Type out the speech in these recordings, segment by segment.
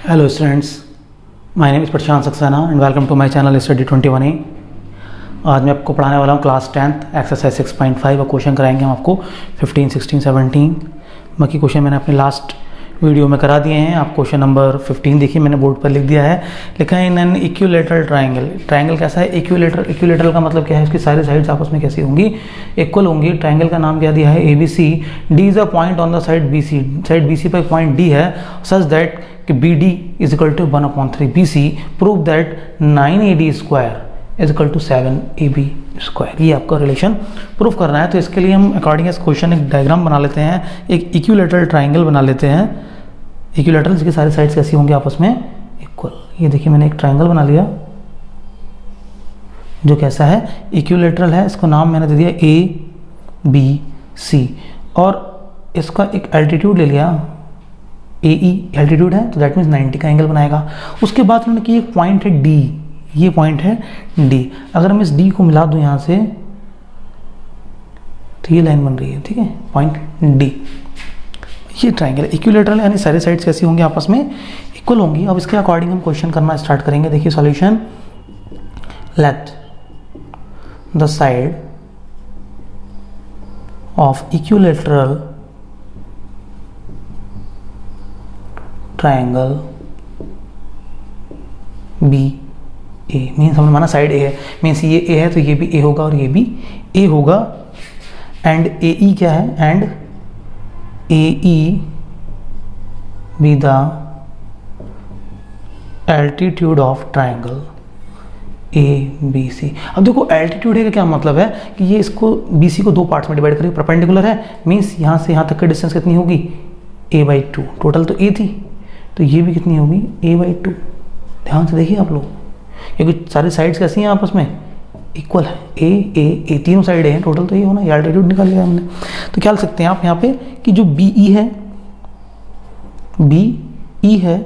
Hello students, my name is Prashant Saxena and welcome to my channel Study 21A। आज मैं आपको पढ़ाने वाला हूँ क्लास 10th एक्सरसाइज 6.5 और क्वेश्चन कराएंगे हम आपको 15, 16, 17। बाकी क्वेश्चन मैंने अपने लास्ट वीडियो में करा दिए हैं। आप क्वेश्चन नंबर 15 देखिए, मैंने बोर्ड पर लिख दिया है, लिखा है in an equilateral triangle. Triangle कैसा है? इक्विलेटरल का मतलब क्या है? इसकी सारी साइड्स आपस में कैसी होंगी? इक्वल होंगी। ट्राइंगल का नाम क्या दिया है? ABC। D is a point on the side BC। Side BC पर पॉइंट D है, सच दैट कि BD is equal to 1/3 BC। Prove that 9AD square is equal to 7AB square. ये आपका रिलेशन प्रूफ करना है। तो इसके लिए हम अकॉर्डिंग इस क्वेश्चन एक डायग्राम बना लेते हैं, एक इक्विलेटरल ट्राइंगल बना लेते हैं। इक्विलेटरल जिसकी सारी साइड्स कैसी होंगी? आपस में इक्वल। ये देखिए मैंने एक ट्राइंगल बना लिया जो कैसा है? इक्विलेटरल है। इसको नाम मैंने दे दिया ABC और इसका एक एल्टीट्यूड ले लिया AE। एल्टीट्यूड है तो दैट मीन्स 90 का एंगल बनाएगा। उसके बाद उन्होंने कि एक पॉइंट है D, ये पॉइंट है D। अगर मैं इस D को मिला दूं यहां से तो ये लाइन बन रही है, ठीक है, पॉइंट D। ये ट्राइंगल इक्विलेटरल यानी सारी साइड्स कैसी होंगी? आपस में इक्वल होंगी। अब इसके अकॉर्डिंग हम क्वेश्चन करना स्टार्ट करेंगे। देखिए solution, let the side of equilateral triangle BA। Means हमने माना साइड A है, मीन्स ये A है तो ये भी A होगा और ये भी A होगा। एंड AE क्या है? And AE be the altitude of triangle ABC। अब देखो एल्टीट्यूड है का क्या मतलब है कि ये इसको BC को दो पार्ट्स में डिवाइड करेगी। परपेंडिकुलर है मीन्स यहाँ से यहाँ तक की डिस्टेंस कितनी होगी? A/2। टोटल तो A थी तो ये भी कितनी होगी? A/2। ध्यान से देखिए आप लोग, क्योंकि सारी साइड्स कैसी हैं? आपस में इक्वल है। A तीनों साइड है, टोटल तो ये होना। ये एल्टीट्यूड निकाल लिया हमने। तो क्या लिख सकते हैं आप यहाँ पे कि जो BE है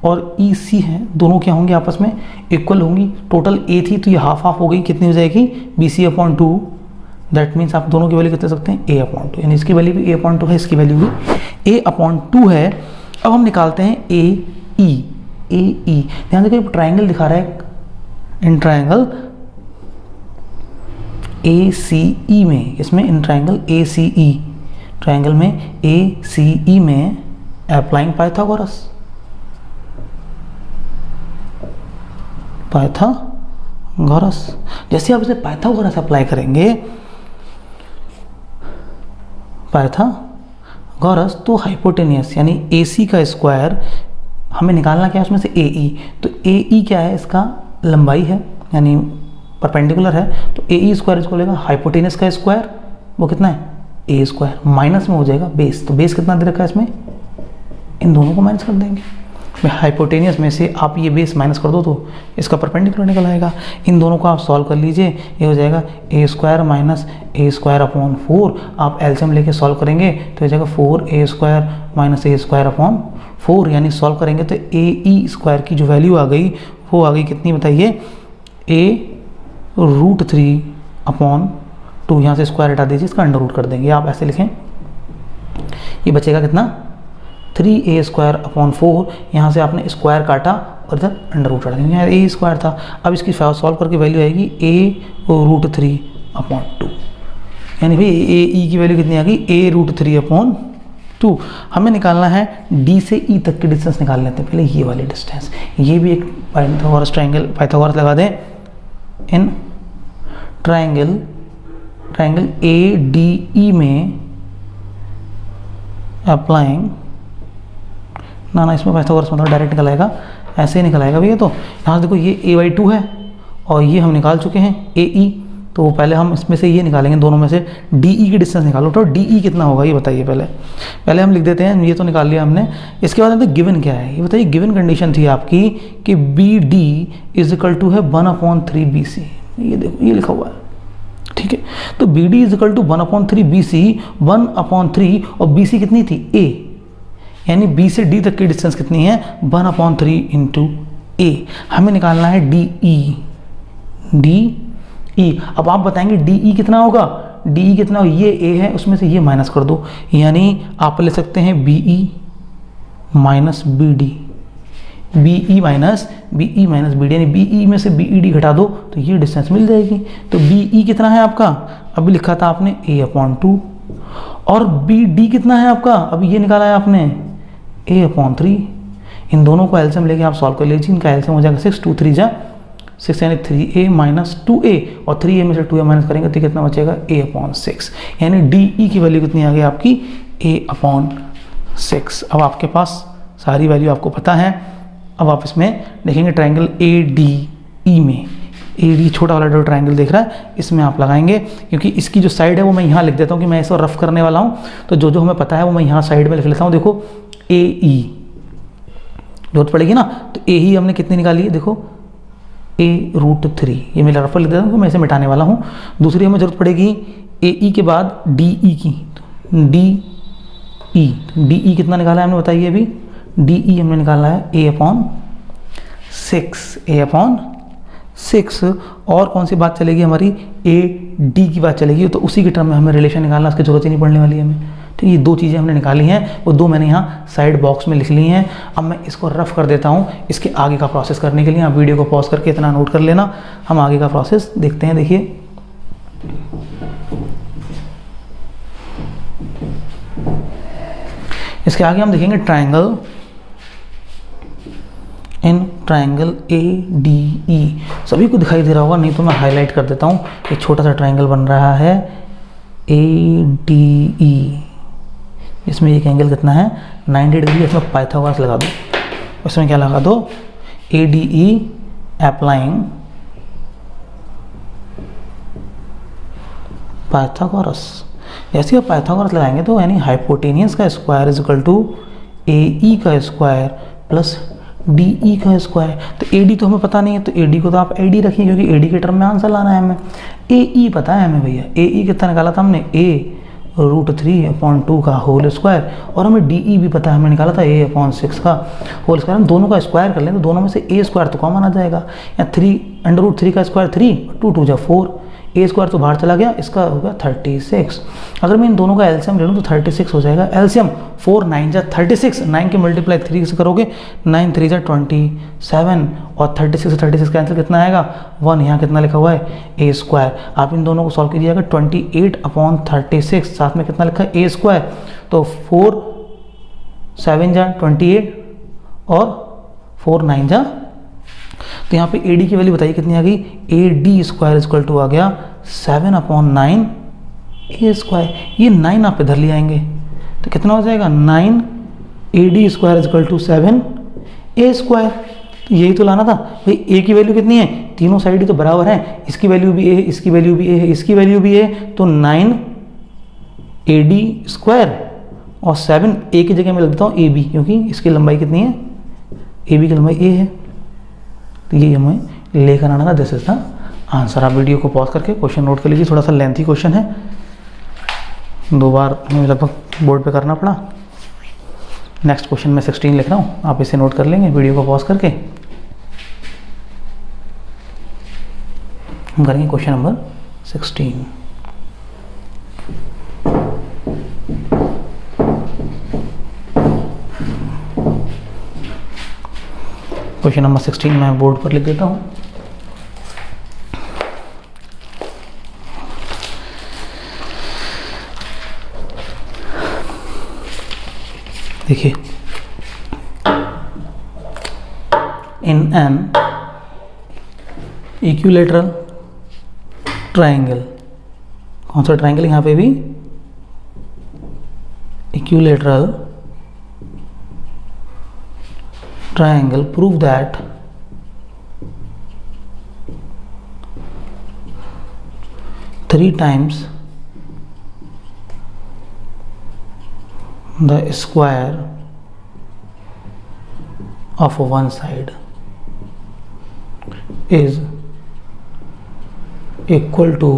और EC है, दोनों क्या होंगे? आपस में इक्वल होंगी। टोटल A थी तो ये हाफ हाफ हो गई, कितनी हो जाएगी? BC/2। दैट मीन्स आप दोनों की वैल्यू कितने सकते हैं? A/2। यानी इसकी वैल्यू भी A/2 है, इसकी वैल्यू भी A/2 है। अब हम निकालते हैं AE। ध्यान देखिए ट्राइंगल दिखा रहा है, इन ट्राइंगल ACE में, इसमें इन ट्राइंगल ACE, ट्राइंगल में ACE में अप्लाइंग पाइथागोरस। जैसे आप इसे पाइथागोरस अप्लाई करेंगे, पाइथागोरस, तो हाइपोटेनियस यानी AC का स्क्वायर हमें निकालना क्या है? उसमें से AE। तो AE क्या है? इसका लंबाई है यानी परपेंडिकुलर है, तो AE स्क्वायर इसको लेगा। हाइपोटेनियस का स्क्वायर वो कितना है? A square. माइनस में हो जाएगा बेस, तो बेस कितना दे रखा है इसमें? इन दोनों को माइनस कर देंगे। हाइपोटेनियस में से आप ये बेस माइनस कर दो तो इसका परपेंडिकुलर निकल आएगा। इन दोनों को आप सॉल्व कर लीजिए, ये हो जाएगा A² माइनस A²/4। आप एलसीएम लेके सॉल्व करेंगे तो हो जाएगा 4A² माइनस A²/4। यानी सॉल्व करेंगे तो AE स्क्वायर की जो वैल्यू आ गई वो आ गई कितनी बताइए? A√3/2। यहाँ से स्क्वायर हटा दीजिए, इसका अंडर रूट कर देंगे। आप ऐसे लिखें, ये बचेगा कितना? 3A²/4। यहाँ से आपने स्क्वायर काटा और इधर अंडर रूट हटा देंगे। यहाँ A स्क्वायर था। अब इसकी सॉल्व करके वैल्यू आएगी A√3/2। यानी भाई AE की वैल्यू कितनी आ गई? A√3/2। हमें निकालना है D से E तक की डिस्टेंस निकाल लेते हैं। पहले ये वाली डिस्टेंस, ये भी एक पाइथागोरस ट्राइंगल, पाइथागोरस लगा दें। इन ट्राइंगल ADE में अप्लाइंग ना इसमें पाइथागोरस मतलब डायरेक्ट निकल आएगा, ऐसे ही निकल आएगा भैया। तो यहाँ देखो ये A/2 है और ये हम निकाल चुके हैं AE। तो पहले हम इसमें से ये निकालेंगे, दोनों में से DE की डिस्टेंस निकालो। तो DE कितना होगा ये बताइए? पहले हम लिख देते हैं, ये तो निकाल लिया हमने। इसके बाद हमने गिवन क्या है ये बताइए? गिवन कंडीशन थी आपकी कि BD इज इक्वल टू है 1/3 BC। ये देखो ये लिखा हुआ है, ठीक है। तो BD is equal to 1/3 BC, 1/3 और BC कितनी थी? A। यानी B से D तक की डिस्टेंस कितनी है? 1/3 इंटू A। हमें निकालना है DE। अब आप बताएंगे DE कितना होगा? DE कितना हो? ये A है, उसमें से ये माइनस कर दो, यानी आप ले सकते हैं BE minus BD। B E minus B D, यानी बी ई में से बी ई डी घटा दो तो ये डिस्टेंस मिल जाएगी। तो बी ई कितना है आपका, अभी लिखा था आपने a/2, और बी डी कितना है आपका, अभी ये निकाला है आपने a/3। इन दोनों को एलसीएम लेके आप सॉल्व कर लीजिए, इनका एलसीएम हो जाएगा 6, 2 3 जा 6, यानी 3a माइनस 2a, और 3a में से 2a माइनस करेंगे तो कितना बचेगा a/6, यानी डी ई की वैल्यू कितनी आ गई आपकी a/6। अब आपके पास सारी वैल्यू आपको पता है। अब आप इसमें देखेंगे ट्रायंगल ए डी ई में, ए डी छोटा वाला जो ट्रायंगल देख रहा है इसमें आप लगाएंगे, क्योंकि इसकी जो साइड है वो मैं यहाँ लिख देता हूँ कि मैं इसको रफ करने वाला हूँ, तो जो जो हमें पता है वो मैं यहाँ साइड में लिख लेता हूँ। देखो ए ई जरूरत पड़ेगी ना, तो ए ही हमने कितनी निकाली है, देखो a√3, ये मैं रफ लिख देता हूँ, मैं इसे मिटाने वाला हूँ। दूसरी हमें जरूरत पड़ेगी ए ई के बाद डी ई की, डी ई कितना निकाला है हमने बताइए, अभी डी ई हमने निकाला है a/6, और कौन सी बात चलेगी हमारी, ए डी की बात चलेगी, तो उसी के टर्म में हमें रिलेशन निकालना, उसकी जरूरत ही नहीं पड़ने वाली है हमें। तो ये दो चीज़ें हमने निकाली हैं, वो दो मैंने यहाँ साइड बॉक्स में लिख ली हैं। अब मैं इसको रफ कर देता हूँ, इसके आगे का प्रोसेस करने के लिए आप वीडियो को पॉज करके इतना नोट कर लेना, हम आगे का प्रोसेस देखते हैं। देखिए इसके आगे हम देखेंगे ट्रायंगल ए डी ई, सभी को दिखाई दे रहा होगा, नहीं तो मैं हाईलाइट कर देता हूँ। एक छोटा सा ट्रायंगल बन रहा है ए डी ई, इसमें एक एंगल कितना है 90 डिग्री, इसमें पाइथागोरस लगा दो, इसमें क्या लगा दो A D E applying Pythagoras. जैसे आप पाइथागोरस लगाएंगे तो यानी हाइपोटेनियस का स्क्वायर इज इक्वल टू ए ई का स्क्वायर प्लस डी ई का स्क्वायर। तो ए डी तो हमें पता नहीं है, तो ए डी को तो आप ए डी रखिए, क्योंकि ए डी के टर्म में आंसर लाना है हमें। ए ई पता है हमें भैया, ए ई कितना निकाला था हमने a√3/2 का होल स्क्वायर, और हमें डी ई भी पता है, हमने निकाला था a/6 का होल स्क्वायर। हम दोनों का स्क्वायर कर लें तो दोनों में से a स्क्वायर तो कॉमन आ जाएगा, या 3√3 का स्क्वायर 3, 2 2 जा 4, ए स्क्वायर तो बाहर चला गया, इसका होगा 36। अगर मैं इन दोनों का एलसीएम ले लूँ तो 36 हो जाएगा। एलसीएम 4 9 जा 36, 9 के मल्टीप्लाई 3 से करोगे 9 3 जा 27, और 36 से 36 कैंसिल कितना आएगा 1, यहाँ कितना लिखा हुआ है ए स्क्वायर। आप इन दोनों को सॉल्व कीजिएगा 28/36, साथ में कितना लिखा है ए स्क्वायर, तो 4 7 जा 28 और 4 9 जा, तो यहाँ पे ए डी की वैल्यू बताइए कितनी आ गई, A D square equal to आ गया 7/9 ए स्क्वायर। ये 9 आप इधर ले आएंगे तो कितना हो जाएगा 9 A D square equal to 7 A square. तो यही तो लाना था भाई, ए की वैल्यू कितनी है, तीनों साइड ही तो बराबर हैं, इसकी वैल्यू भी ए, इसकी वैल्यू भी ए है, इसकी वैल्यू भी ए, तो 9 ए डी स्क्वायर और 7 ए की जगह मैं लिख देता हूँ ए बी, क्योंकि इसकी लंबाई कितनी है, ए बी की लंबाई ए है, तो ये हमें लेकर आना था। This is the answer. आप वीडियो को पॉज करके क्वेश्चन नोट कर लीजिए, थोड़ा सा लेंथी क्वेश्चन है, 2 बार हमें लगभग बोर्ड पे करना पड़ा। नेक्स्ट क्वेश्चन में 16 लिख रहा हूँ, आप इसे नोट कर लेंगे वीडियो को पॉज करके। हम करेंगे क्वेश्चन नंबर 16। क्वेश्चन नंबर 16 मैं बोर्ड पर लिख देता हूँ। देखिए, इन एन इक्विलैटरल ट्रायंगल, कौन सा ट्रायंगल यहाँ पे भी equilateral triangle, prove that three times the square of one side is equal to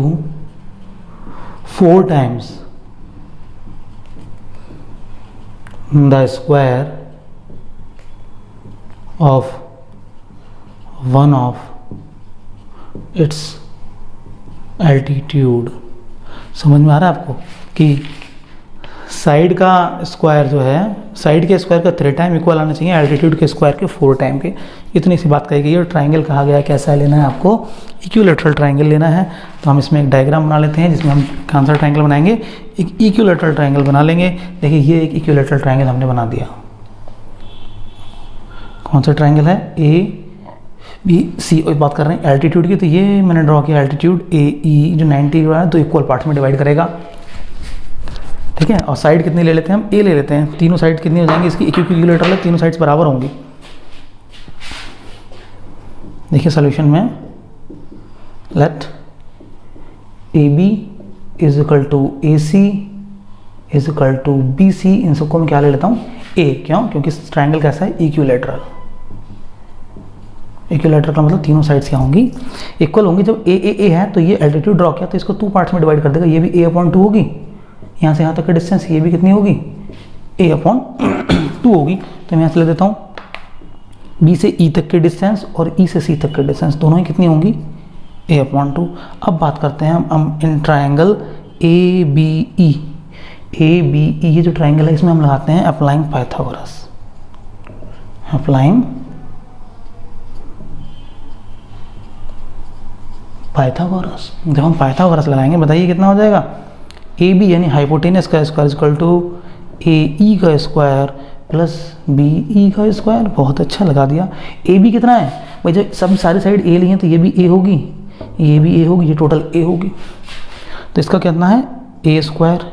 4 times the square of one of its altitude। समझ में आ रहा है आपको कि साइड का स्क्वायर जो है, साइड के स्क्वायर का 3 टाइम इक्वल आना चाहिए एल्टीट्यूड के स्क्वायर के 4 टाइम के। इतनी सी बात कही गई है। और ट्राइंगल कहा गया कैसा लेना है आपको, इक्विलैटरल ट्राइंगल लेना है। तो हम इसमें एक डायग्राम बना लेते हैं जिसमें हम कौन सा ट्राइंगल बनाएंगे, एक इक्विलैटरल ट्राइंगल बना लेंगे। देखिए ये एक इक्विलैटरल ट्राइंगल हमने बना दिया। कौन सा ट्राइंगल है, ए बी सी, और बात कर रहे हैं एल्टीट्यूड की। तो ये मैंने ड्रॉ किया एल्टीट्यूड ए ई जो 90 है, तो इक्वल पार्ट्स में डिवाइड करेगा, ठीक है। और साइड कितनी ले लेते हैं हम, ए ले लेते हैं। तीनों साइड कितनी हो जाएंगी इसकी, एक इक्विलैटरल है, तीनों साइड्स बराबर होंगी। देखिए सॉल्यूशन में let A B is equal to A C is equal to B C. इन सबको मैं क्या ले लेता हूँ, ए। क्यों, क्योंकि ट्राइंगल कैसा है, इक्विलैटरल। इक्विलैटरल का मतलब तीनों साइड्स क्या होंगी, इक्वल होंगी। जब ए है तो ये एल्टीट्यूड ड्रॉ किया तो इसको 2 पार्ट्स में डिवाइड कर देगा। ये भी a/2 होगी, यहाँ से यहाँ तक का डिस्टेंस ये भी कितनी होगी, a/2 होगी। तो मैं यहाँ से ले देता हूँ b से e तक के डिस्टेंस और e से c तक के डिस्टेंस, दोनों ही कितनी होंगी, a/2। अब बात करते हैं हम इन ट्राइंगल ABE। ABE ये जो ट्राइंगल है इसमें हम लगाते हैं अप्लाइंग पाइथागोरस। Applying Pythagoras. जब हम पाइथागोरस लगाएंगे बताइए कितना हो जाएगा, ए बी यानी हाइपोटेनस का स्क्वायर इक्वल टू ए ई का स्क्वायर प्लस बी ई का स्क्वायर। बहुत अच्छा लगा दिया। ए बी कितना है भाई, जब सब सारी साइड ए ली हैं तो ये भी ए होगी, ये भी ए होगी, ये टोटल ए होगी। तो इसका कितना है, ए स्क्वायर।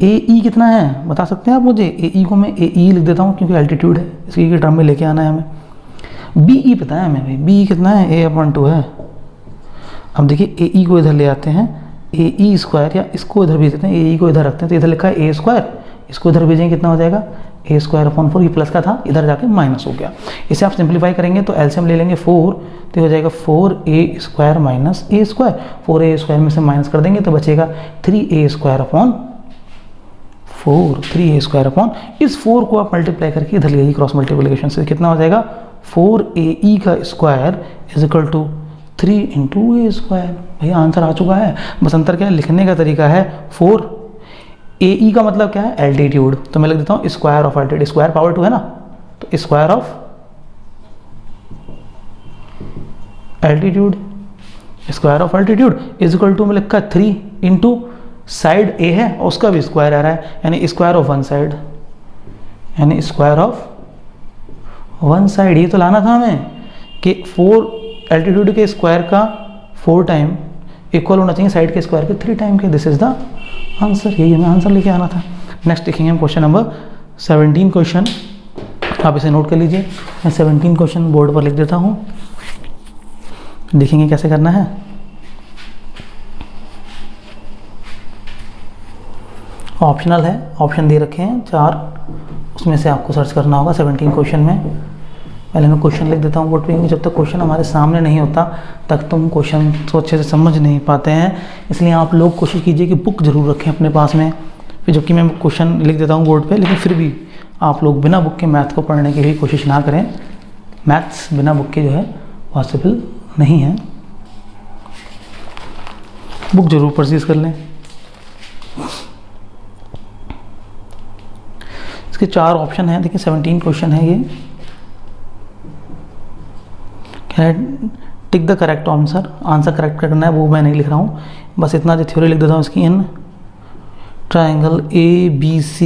ए ई कितना है बता सकते हैं आप मुझे, ए ई को मैं ए ई लिख देता हूँ क्योंकि एल्टीट्यूड है, इसकी टर्म में लेके आना है हमें। बी ई पता है हमें भाई, बी ई कितना है, a/2 है। अब देखिए ए ई को इधर ले आते हैं, ए ई स्क्वायर, या इसको इधर भेज देते हैं, ए ई को इधर रखते हैं तो इधर लिखा है ए स्क्वायर, इसको इधर भेजेंगे कितना हो जाएगा, a/4। ये प्लस का था, इधर जाके माइनस हो गया। इसे आप सिंप्लीफाई करेंगे तो एलसीएम ले लेंगे 4, तो हो जाएगा 4a² minus a square. 4a² में से माइनस कर देंगे तो बचेगा 3a²/4। 3a² इस 4 को आप मल्टीप्लाई करके इधर ले आइए क्रॉस मल्टीप्लिकेशन से, कितना हो जाएगा 4ae का square is equal to 3 × a²। भैया आंसर आ चुका है। बस अंतर क्या है, लिखने का तरीका है। 4 ए ई का मतलब क्या है, एल्टीट्यूड। तो मैं लिख देता हूँ square of altitude, square power 2 है ना, तो square of altitude, square of altitude is equal to में लिखा 3 × साइड ए है और उसका भी स्क्वायर आ रहा है, यानी स्क्वायर ऑफ वन साइड, यानी स्क्वायर ऑफ वन साइड। ये तो लाना था हमें कि 4 एल्टीट्यूड के स्क्वायर का 4 टाइम इक्वल होना चाहिए साइड के स्क्वायर के 3 टाइम के। दिस इज द आंसर, यही हमें आंसर लेके आना था। नेक्स्ट देखेंगे हम क्वेश्चन नंबर 17 क्वेश्चन, आप इसे नोट कर लीजिए। मैं 17 क्वेश्चन बोर्ड पर लिख देता हूँ, देखेंगे कैसे करना है। ऑप्शनल है, ऑप्शन दे रखे हैं 4, उसमें से आपको सर्च करना होगा 17 क्वेश्चन में। पहले मैं क्वेश्चन लिख देता हूँ बोर्ड पे, जब तक क्वेश्चन हमारे सामने नहीं होता तक तुम क्वेश्चन तो अच्छे से समझ नहीं पाते हैं। इसलिए आप लोग कोशिश कीजिए कि बुक जरूर रखें अपने पास में, फिर जबकि मैं क्वेश्चन लिख देता हूँ बोर्ड पे, लेकिन फिर भी आप लोग बिना बुक के मैथ को पढ़ने की भी कोशिश ना करें। मैथ्स बिना बुक के जो है पॉसिबल नहीं है, बुक जरूर परचेज कर लें। इसके 4 ऑप्शन हैं, देखिए 17 क्वेश्चन है ये। Tick the correct answer, answer correct करना है, वो मैं नहीं लिख रहा हूँ, बस इतना जो थ्योरी लिख देता हूँ इसकी। इन ट्राइंगल ABC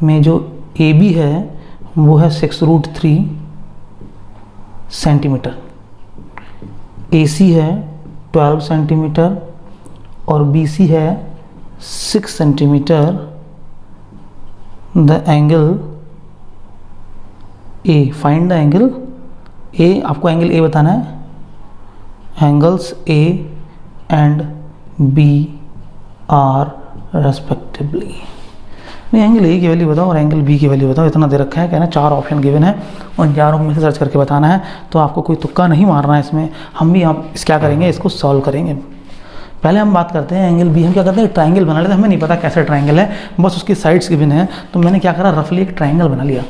में जो AB है वो है 6√3 सेंटीमीटर, AC है 12 सेंटीमीटर और BC है 6 centimetre. The angle A, find the angle A, आपको एंगल A बताना है। Angles A and B are respectively. Angle A की वैल्यू बताओ और एंगल B की वैल्यू बताओ, इतना दे रखा है। कहना 4 ऑप्शन गिवन है, उन 4 में से सर्च करके बताना है। तो आपको कोई तुक्का नहीं मारना है इसमें। हम भी आप इस क्या करेंगे, इसको सॉल्व करेंगे। पहले हम बात करते हैं एंगल B। हम क्या करते हैं, ट्राइंगल बना लेते हैं। हमें नहीं पता कैसा ट्राइंगल है, बस उसकी साइड्स गिवन है। तो मैंने क्या करा, रफली एक ट्राइंगल बना लिया,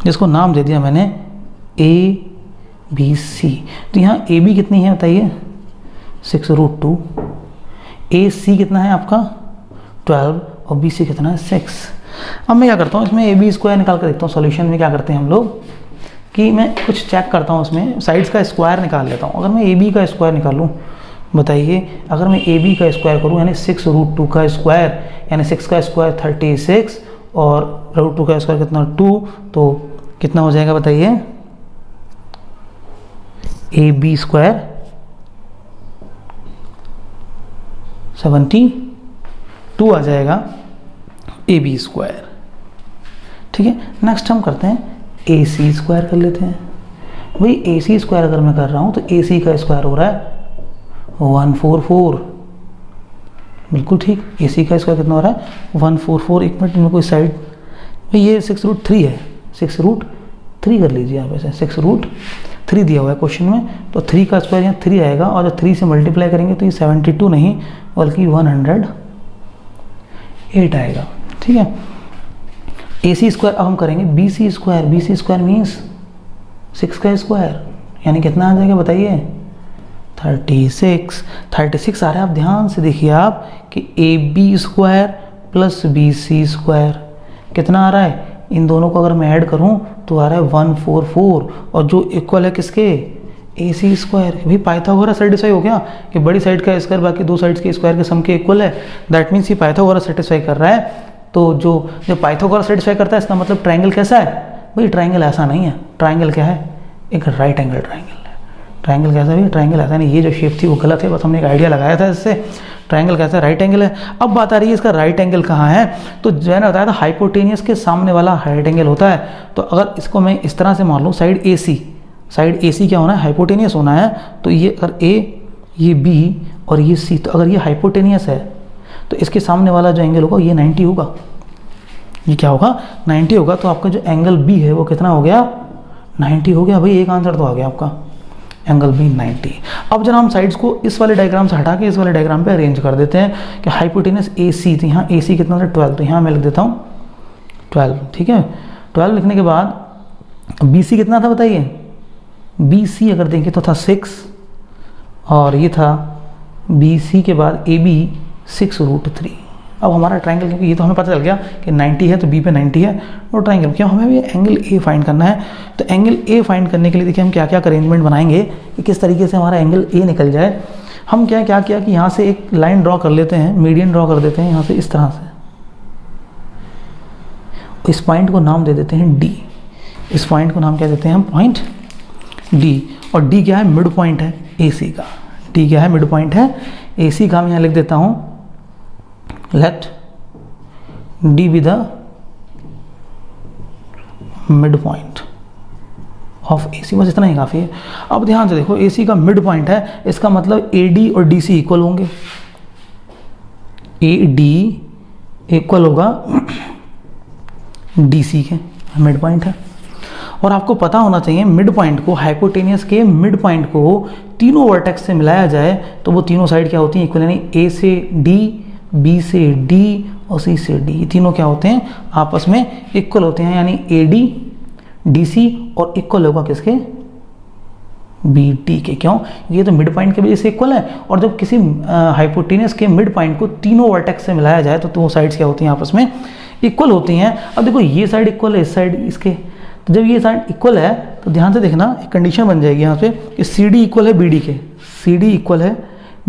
जिसको नाम दे दिया मैंने ABC। तो यहाँ AB कितनी है बताइए, 6√2। ए सी कितना है आपका 12 और बी सी कितना है 6। अब मैं क्या करता हूँ इसमें ए बी स्क्वायर निकाल कर देखता हूँ। सॉल्यूशन में क्या करते हैं हम लोग कि मैं कुछ चेक करता हूँ, उसमें साइड्स का स्क्वायर निकाल लेता हूँ। अगर मैं ए बी का स्क्वायर निकालूँ, बताइए, अगर मैं ए बी का स्क्वायर करूँ यानी 6√2 का स्क्वायर, यानी 6 का स्क्वायर 36 और √2 का स्क्वायर कितना 2, तो कितना हो जाएगा बताइए, ए बी स्क्वायर 72 आ जाएगा ए बी स्क्वायर। ठीक है, नेक्स्ट हम करते हैं ए सी स्क्वायर कर लेते हैं। भाई ए सी स्क्वायर अगर मैं कर रहा हूँ तो ए सी का स्क्वायर हो रहा है 144, बिल्कुल ठीक। ए सी का स्क्वायर कितना हो रहा है 144। एक मिनट में कोई साइड, भाई ये 6√3 है, 6√3 कर लीजिए आप ऐसे, 6√3 दिया हुआ है क्वेश्चन में, तो 3 का स्क्वायर यहाँ 3 आएगा और जब 3 से मल्टीप्लाई करेंगे तो ये 72 नहीं बल्कि 108 आएगा। ठीक है, ए सी स्क्वायर अब हम करेंगे B C square. B C square means 6 का स्क्वायर, यानी कितना आ जाएगा बताइए 36 आ रहा है। आप ध्यान से देखिए आप कि A B square plus B C square कितना आ रहा है, इन दोनों को अगर मैं ऐड करूं तो आ रहा है 144 और जो इक्वल है किसके, ए सी स्क्वायर। भाई पाइथागोरस सेटिस्फाई हो गया कि बड़ी साइड का स्क्वायर बाकी दो साइड्स के स्क्वायर के सम के इक्वल है, दैट मीन्स ये पाइथागोरस सेटिस्फाई कर रहा है। तो जो पाइथागोरस सेटिस्फाई करता है इसका मतलब ट्रायंगल कैसा है, भाई ट्रायंगल ऐसा नहीं है, ट्रायंगल क्या है, एक राइट एंगल ट्रायंगल है। ट्रायंगल कैसा है, ट्रायंगल ऐसा नहीं, ये जो शेप थी वो गलत है, बस हमने एक आइडिया लगाया था इससे। ट्रायंगल कैसा है, राइट एंगल है। अब बात आ रही है इसका राइट एंगल कहाँ है, तो जो है ना बताया था हाइपोटेनियस के सामने वाला राइट एंगल होता है। तो अगर इसको मैं इस तरह से मान लूँ, साइड ए सी क्या होना है, हाइपोटेनियस होना है। तो ये अगर ए, ये बी और ये सी, तो अगर ये हाइपोटेनियस है तो इसके सामने वाला जो एंगल होगा ये 90 होगा। ये क्या होगा, 90 होगा। तो आपका जो एंगल बी है वो कितना हो गया, 90 हो गया। भाई एक आंसर तो आ गया आपका, एंगल बी 90। अब जब हम साइड्स को इस वाले डायग्राम से हटा के इस वाले डायग्राम पे अरेंज कर देते हैं कि हाइपोटेनस ए सी, तो यहाँ ए सी कितना था 12, तो यहाँ मैं लिख देता हूँ 12। ठीक है, 12 लिखने के बाद बी सी कितना था बताइए, बी सी अगर देखें तो था 6 और ये था बी सी के बाद ए बी 6√3। अब हमारा ट्रायंगल, क्योंकि ये तो हमें पता चल गया कि 90 है तो बी पे 90 है, और ट्रायंगल क्यों, हमें भी एंगल ए फाइंड करना है। तो एंगल ए फाइंड करने के लिए देखिए हम क्या क्या अरेंजमेंट बनाएंगे कि किस तरीके से हमारा एंगल ए निकल जाए। हम क्या किया कि यहाँ से एक लाइन ड्रॉ कर लेते हैं, मीडियन ड्रॉ कर देते हैं यहाँ से इस तरह से। इस पॉइंट को नाम दे देते हैं डी। इस पॉइंट को नाम क्या देते हैं हम, पॉइंट डी। और डी क्या है, मिड पॉइंट है ए सी का। डी क्या है, मिड पॉइंट है ए सी का। मैं यहाँ लिख देता हूँ let D be the midpoint of AC, बस इतना ही काफ़ी है। अब ध्यान से देखो, AC का मिड पॉइंट है, इसका मतलब AD और DC इक्वल होंगे। AD इक्वल होगा DC के, मिड पॉइंट है। और आपको पता होना चाहिए मिड पॉइंट को, हाइपोटेनियस के मिड पॉइंट को तीनों वर्टेक्स से मिलाया जाए तो वो तीनों साइड क्या होती हैं, इक्वल, यानी A से D, बी से डी और सी से डी, तीनों क्या होते हैं, आपस में इक्वल होते हैं। यानी ए डी डी सी और इक्वल होगा किसके, बी टी के। क्यों, ये तो मिड पॉइंट के वजह से इक्वल है। और जब किसी हाइपोटेनियस के मिड पॉइंट को तीनों वर्टेक्स से मिलाया जाए तो वो साइड्स क्या होती हैं, आपस में इक्वल होती हैं। अब देखो ये साइड इक्वल है इस साइड इसके, तो जब ये साइड इक्वल है तो ध्यान से देखना, एक कंडीशन बन जाएगी यहाँ पे कि सी डी इक्वल है बी डी के, सी डी इक्वल है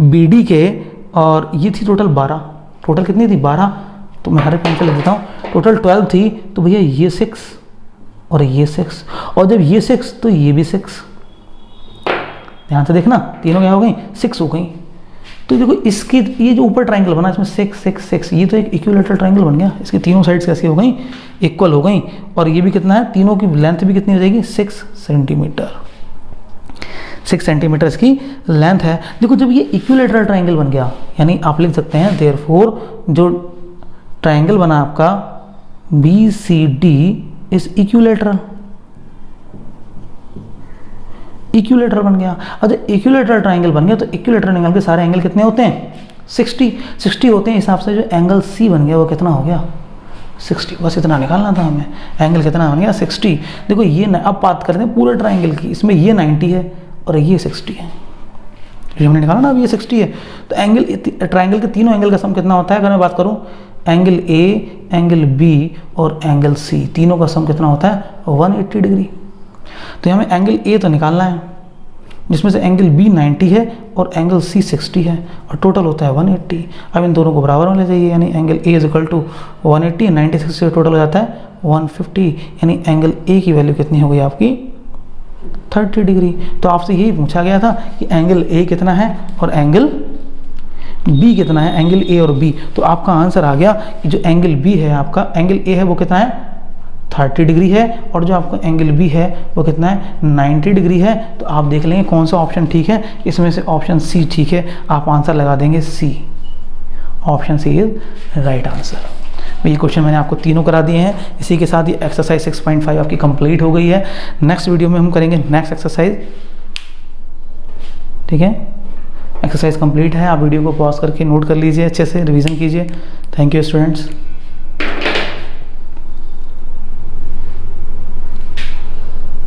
बी डी के। और ये थी टोटल 12, टोटल कितनी थी 12, तो मैं हर एक पॉइंट पे लिख देता हूँ। टोटल 12 थी, तो भैया ये 6 और ये 6, और जब ये 6 तो ये भी 6। ध्यान से देखना, तीनों क्या हो गई, 6 हो गई। तो देखो इसकी, ये जो ऊपर ट्रायंगल बना इसमें 6 6 6, ये तो एक इक्विलेटरल ट्रायंगल बन गया। इसकी तीनों साइड्स कैसी हो गई, इक्वल हो गई। और ये भी कितना है, तीनों की लेंथ भी कितनी हो जाएगी, 6 सेंटीमीटर। 6 सेंटीमीटर इसकी लेंथ है। देखो जब ये इक्विलेटरल ट्रायंगल बन गया, यानी आप लिख सकते हैं देयरफॉर जो ट्रायंगल बना आपका B C D is equilateral, equilateral बन गया। अब इक्विलेटरल ट्रायंगल बन गया तो इक्विलेटरल एंगल के सारे एंगल कितने होते हैं, 60 होते हैं। हिसाब से जो एंगल सी बन गया वो कितना हो गया, 60। बस इतना निकालना था हमें, एंगल कितना बन गया 60। देखो ये अब बात करते हैं पूरे ट्रायंगल की, इसमें ये 90 है और ये 60 है, जो हमने निकाला ना अभी ये 60 है। तो एंगल ट्राइंगल के तीनों एंगल का सम कितना होता है? अगर मैं बात करूँ एंगल ए, एंगल बी और एंगल सी, तीनों का सम कितना होता है? 180 डिग्री। तो हमें एंगल ए तो निकालना है, जिसमें से एंगल बी 90 है और एंगल सी 60 है, और टोटल होता है 180। अब इन दोनों को बराबर होने चाहिए, यानी angle A is equal to 180, 96 से टोटल हो जाता है 150, यानी एंगल ए की वैल्यू कितनी हो गई आपकी? 30 डिग्री। तो आपसे यही पूछा गया था कि एंगल ए कितना है और एंगल बी कितना है, एंगल ए और बी। तो आपका आंसर आ गया कि जो एंगल बी है आपका, एंगल ए है वो कितना है? 30 डिग्री है, और जो आपका एंगल बी है वो कितना है? 90 डिग्री है। तो आप देख लेंगे कौन सा ऑप्शन ठीक है, इसमें से ऑप्शन सी ठीक है। आप आंसर लगा देंगे C, option C is right answer. ये क्वेश्चन मैंने आपको तीनों करा दिए हैं। इसी के साथ ये एक्सरसाइज 6.5 आपकी कंप्लीट हो गई है। नेक्स्ट वीडियो में हम करेंगे नेक्स्ट एक्सरसाइज, ठीक है। एक्सरसाइज कंप्लीट है, आप वीडियो को पॉज करके नोट कर लीजिए, अच्छे से रिवीजन कीजिए। Thank you students.